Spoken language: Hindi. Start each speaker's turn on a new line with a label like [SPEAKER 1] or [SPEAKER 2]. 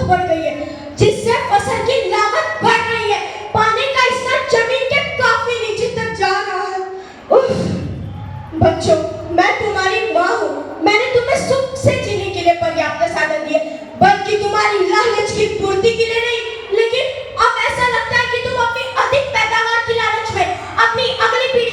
[SPEAKER 1] बहुत बढ़ गई है, जिससे फसल की लागत बढ़ रही है। पानी का स्तर जमीन के काफी नीचे तक जा रहा है। उफ, बच्चों, मैं तुम्हारी माँ हूँ। मैंने तुम्हें सुख से जीने के लिए पर्याप्त साधन दिए, बल्कि तुम्हारी लालच की पूर्ति के लिए नहीं। लेकिन अब ऐसा लगता है कि तुम अपनी अधिक पैदावार की लालच में अपनी अगली पीढ़ी